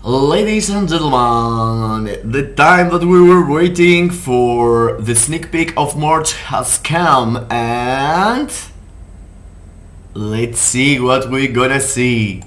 Ladies and gentlemen, the time that we were waiting for, the sneak peek of March has come, and let's see what we're gonna see.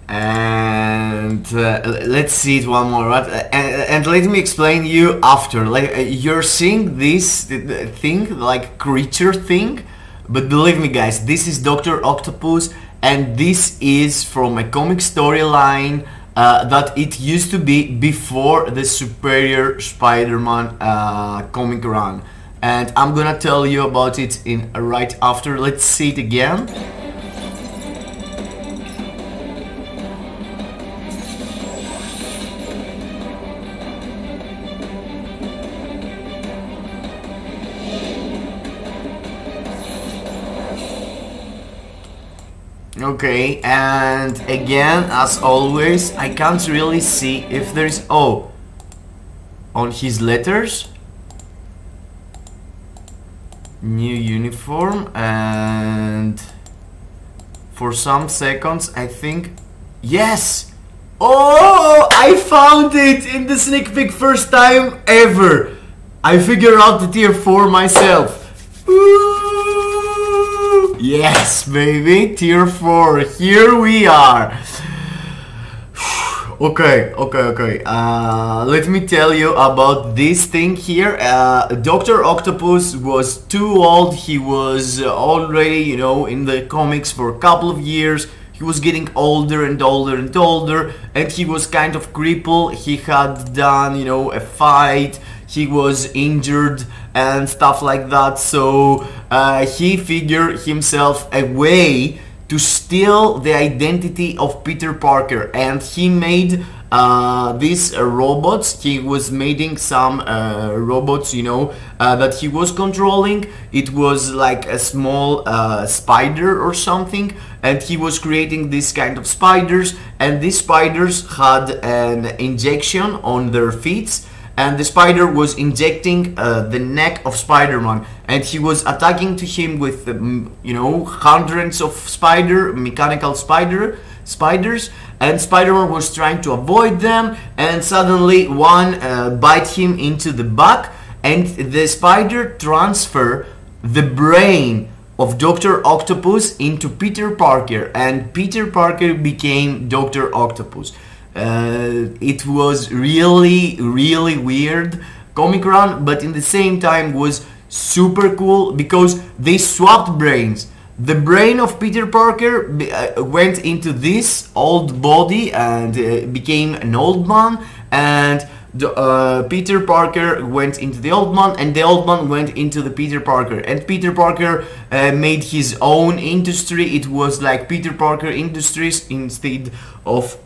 And let's see it one more, right? And let me explain you after. Like you're seeing this thing, like creature thing, but believe me, guys, this is Dr. Octopus, and this is from a comic storyline that it used to be before the Superior Spider-Man comic run, and I'm gonna tell you about it in right after. Let's see it again. Okay, and again, as always, I can't really see if there's... Oh, on his letters, new uniform, and for some seconds I think... Yes! Oh, I found it in the sneak peek, first time ever! I figured out the tier 4 myself. Ooh. Yes, baby, tier 4, here we are. Okay. Let me tell you about this thing here. Dr. Octopus was too old. He was already, you know, in the comics for a couple of years. He was getting older and older and older, and he was kind of crippled. He had done, you know, a fight. He was injured and stuff like that, so he figured himself a way to steal the identity of Peter Parker, and he made these robots. He was making some robots, you know, that he was controlling. It was like a small spider or something, and he was creating this kind of spiders, and these spiders had an injection on their feet, and the spider was injecting the neck of Spider-Man, and he was attacking to him with you know, hundreds of mechanical spiders, and Spider-Man was trying to avoid them, and suddenly one bite him into the back, and the spider transfer the brain of Dr. Octopus into Peter Parker, and Peter Parker became Dr. Octopus. It was really weird comic run, but in the same time was super cool because they swapped brains. The brain of Peter Parker went into this old body and became an old man, and Peter Parker went into the old man, and the old man went into the Peter Parker, and Peter Parker made his own industry. It was like Peter Parker Industries instead of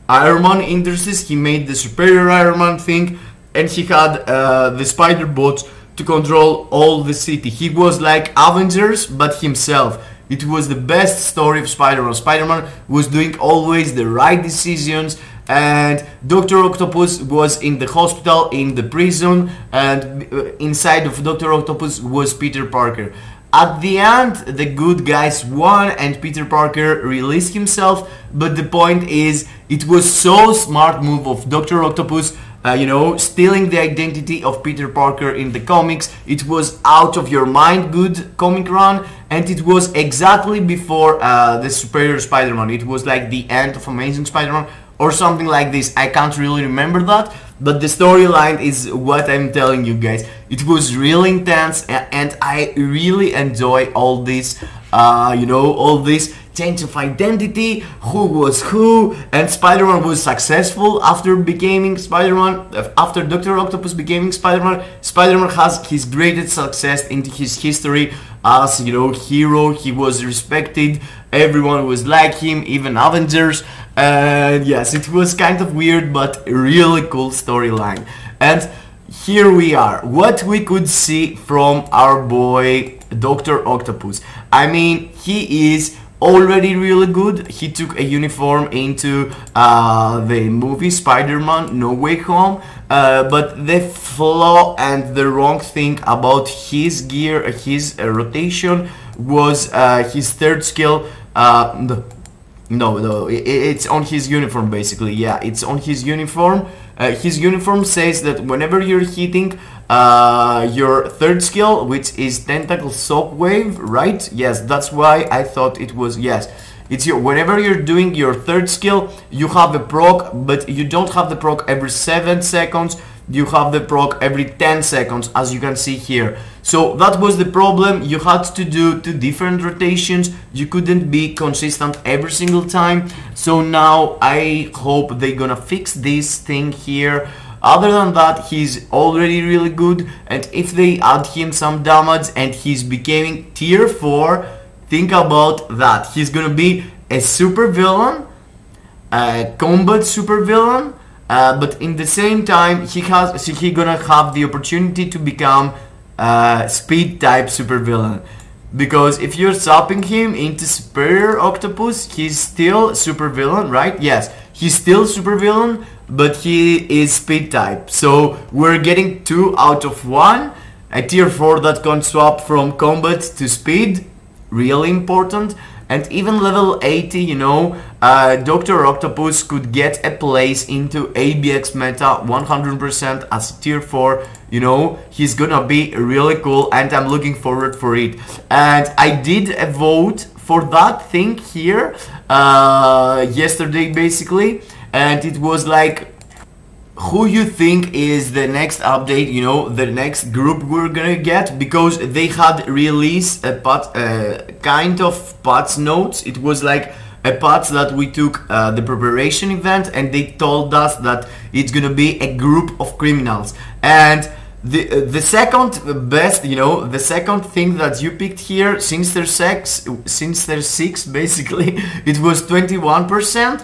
Iron Man Industries. He made the Superior Iron Man thing, and he had the spider bots to control all the city. He was like Avengers but himself. It was the best story of Spider-Man. Spider-Man was doing always the right decisions, and Dr. Octopus was in the hospital, in the prison, and inside of Dr. Octopus was Peter Parker. At the end, the good guys won and Peter Parker released himself, but the point is, it was so smart move of Dr. Octopus, you know, stealing the identity of Peter Parker in the comics. It was out of your mind good comic run, and it was exactly before the Superior Spider-Man. It was like the end of Amazing Spider-Man or something like this. I can't really remember that, but the storyline is what I'm telling you guys. It was really intense, and I really enjoy all this, you know, all this change of identity, who was who, and Spider-Man was successful after becoming Spider-Man, after Dr. Octopus becoming Spider-Man. Spider-Man has his greatest success in his history as, you know, hero. He was respected, everyone was like him, even Avengers, and yes, it was kind of weird but really cool storyline. And here we are, what we could see from our boy Dr. Octopus. I mean, he is already really good. He took a uniform into the movie Spider-Man No Way Home, but the flaw and the wrong thing about his gear, his rotation, was his third skill. No, it's on his uniform basically. Yeah, it's on his uniform. His uniform says that whenever you're hitting your third skill, which is Tentacle Shockwave, right? Yes, that's why I thought it was, yes. It's your, whenever you're doing your third skill, you have a proc, but you don't have the proc every 7 seconds. You have the proc every 10 seconds, as you can see here. So that was the problem. You had to do 2 different rotations. You couldn't be consistent every single time. So now I hope they're gonna fix this thing here. Other than that, he's already really good, and if they add him some damage and he's becoming tier 4, think about that. He's gonna be a super villain, a combat super villain, but in the same time he gonna have the opportunity to become speed type super villain, because if you're swapping him into Superior Octopus, he's still super villain, right? Yes, he's still super villain, but he is speed type. So we're getting 2 out of 1, a tier 4 that can swap from combat to speed, really important. And even level 80, you know, Dr. Octopus could get a place into ABX meta 100% as tier 4, you know. He's gonna be really cool, and I'm looking forward for it. And I did a vote for that thing here yesterday basically, and it was like, who you think is the next update, you know, the next group we're gonna get, because they had released a kind of patch notes. It was like a patch that we took the preparation event, and they told us that it's gonna be a group of criminals. And the second best, you know, the second thing that you picked here, since there's 6 basically, it was 21%.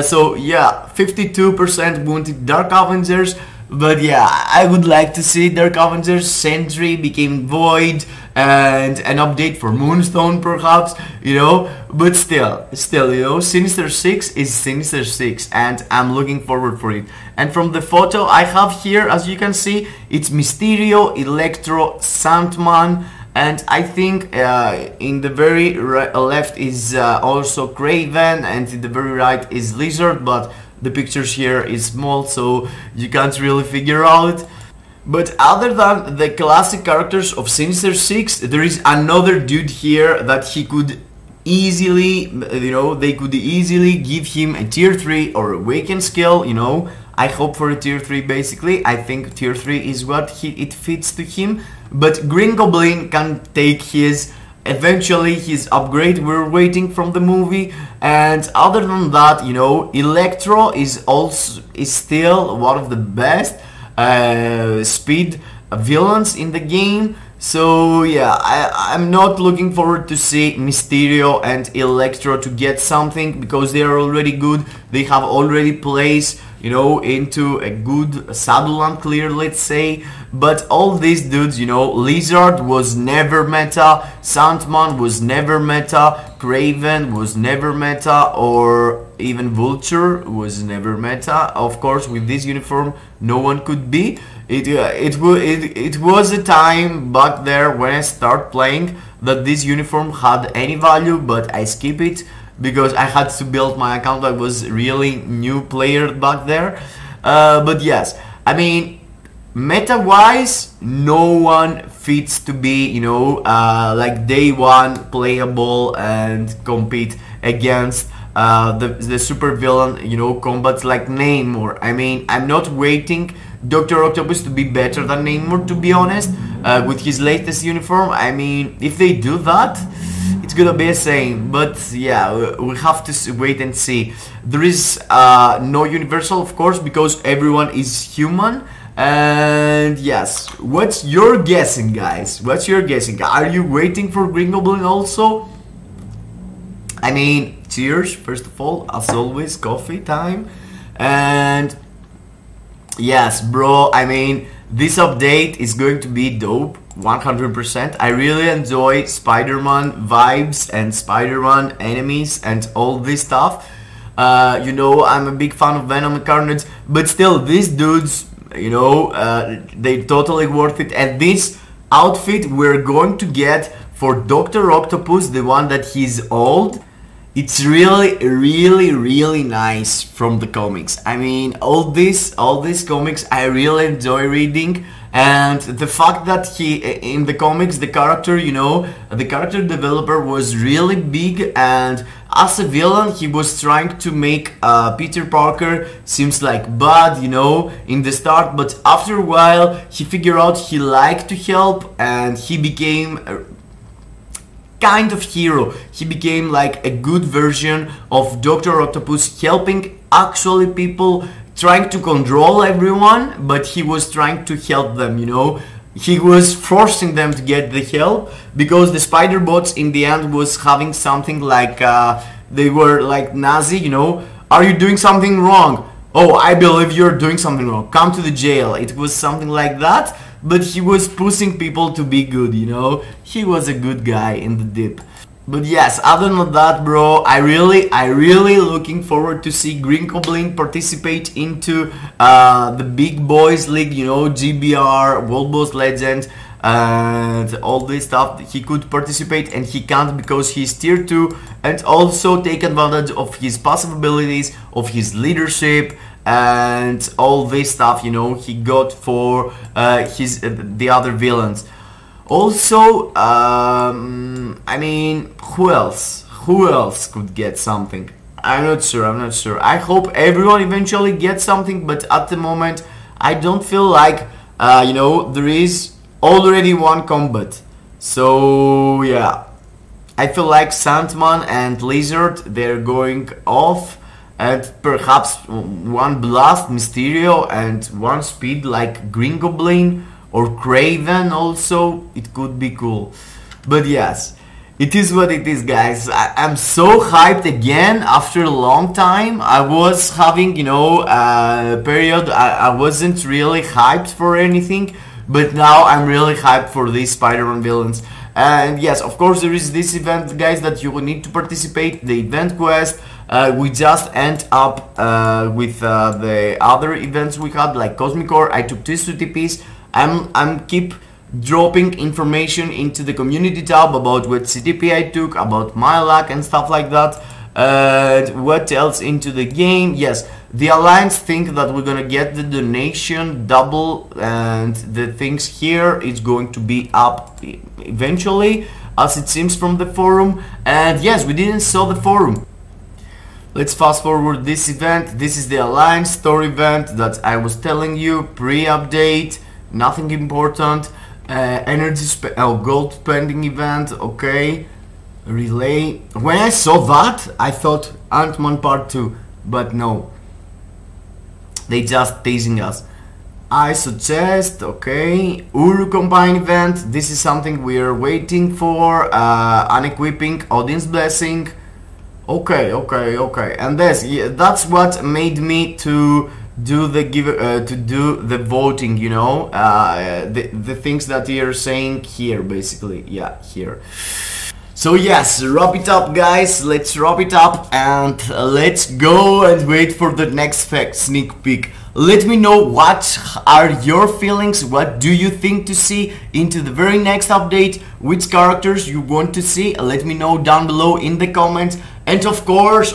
So yeah, 52% wanted Dark Avengers, but yeah, I would like to see Dark Avengers, Sentry became Void, and an update for Moonstone perhaps, you know. But still, you know, Sinister 6 is Sinister 6, and I'm looking forward for it. And from the photo I have here, as you can see, it's Mysterio, Electro, Sandman, and I think in the very left is also Kraven, and in the very right is Lizard, but the pictures here is small, so you can't really figure out. But other than the classic characters of Sinister 6, there is another dude here that he could easily, you know, they could easily give him a tier 3 or awaken skill, you know. I hope for a tier 3 basically. I think tier 3 is what it fits to him. But Green Goblin can take his, eventually his upgrade. We're waiting from the movie. And other than that, you know, Electro is still one of the best speed villains in the game. So yeah, I'm not looking forward to see Mysterio and Electro to get something, because they are already good. They have already placed, you know, into a good Shadowland clear, let's say. But all these dudes, you know, Lizard was never meta, Sandman was never meta, Kraven was never meta, or even Vulture was never meta. Of course, with this uniform, no one could be. It was a time back there when I started playing that this uniform had any value, but I skip it because I had to build my account. I was really new player back there. But yes, I mean, meta wise, no one fits to be, you know, like day one playable and compete against the super villain, you know, combats like Namor. I mean, I'm not waiting Dr. Octopus to be better than Namor, to be honest, with his latest uniform. I mean, if they do that, it's gonna be a shame. But yeah, we have to wait and see. There is no universal, of course, because everyone is human. And yes, what's your guessing, guys? What's your guessing? Are you waiting for Green Goblin also? I mean, cheers, first of all, as always, coffee time. And yes, bro, I mean, this update is going to be dope. 100%. I really enjoy Spider-Man vibes and Spider-Man enemies and all this stuff. You know, I'm a big fan of Venom and Carnage, but still, these dudes, you know, they totally worth it. And this outfit we're going to get for Dr. Octopus, the one that he's old, it's really nice from the comics. I mean, all these comics I really enjoy reading, and the fact that he in the comics, the character, you know, the character developer was really big, and as a villain he was trying to make Peter Parker seems like bad, you know, in the start, but after a while he figured out he liked to help, and he became kind of hero. He became like a good version of Dr. Octopus, helping actually people, trying to control everyone, but he was trying to help them, you know. He was forcing them to get the help, because the spider bots in the end was having something like they were like Nazi, you know. Are you doing something wrong? Oh, I believe you're doing something wrong. Come to the jail. It was something like that. But he was pushing people to be good, you know. He was a good guy in the dip. But yes, other than that, bro, I really looking forward to see Green Goblin participate into the big boys league, you know, GBR, World Boss Legend, and all this stuff. He could participate and he can't because he's tier 2, and also take advantage of his passive abilities, of his leadership, and all this stuff, you know, he got for the other villains. Also, I mean, who else could get something? I'm not sure. I hope everyone eventually gets something, but at the moment I don't feel like you know, there is already one combat. So yeah, I feel like Sandman and Lizard, they're going off, and perhaps one Blast, Mysterio, and one Speed like Green Goblin or Craven also. It could be cool. But yes, it is what it is, guys. I'm so hyped again after a long time. I was having, you know, a period I wasn't really hyped for anything, but now I'm really hyped for these Spider-Man villains. And yes, of course, there is this event, guys, that you will need to participate, the event quest. We just end up with the other events we had, like Cosmic Core. I took 2 CTPs. I'm keep dropping information into the community tab about what CTP I took, about my luck and stuff like that. What else into the game? Yes, the Alliance think that we're gonna get the donation double, and the things here is going to be up eventually, as it seems from the forum. And yes, we didn't saw the forum. Let's fast forward this event. This is the Alliance store event that I was telling you, pre-update, nothing important. Gold spending event, okay. Relay. When I saw that, I thought Ant-Man Part 2, but no. They just teasing us. I suggest, okay. Uru Combine event. This is something we are waiting for. Unequipping, Audience Blessing. Okay. And that's what made me to do the voting, you know, the things that you're saying here, basically. Yeah, here. So yes, wrap it up, guys. Let's wrap it up and let's go and wait for the next sneak peek. Let me know what are your feelings, what do you think to see into the very next update, which characters you want to see. Let me know down below in the comments. And of course,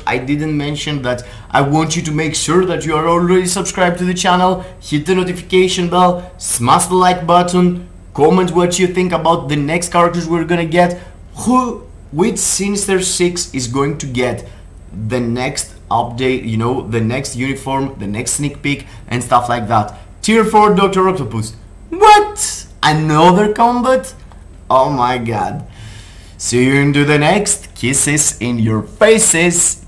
I didn't mention that I want you to make sure that you are already subscribed to the channel, hit the notification bell, smash the like button, comment what you think about the next characters we're gonna get, which Sinister 6 is going to get the next update, you know, the next uniform, the next sneak peek and stuff like that. Tier 4 Dr. Octopus. What? Another combat? Oh my god. See you into the next. Kisses in your faces.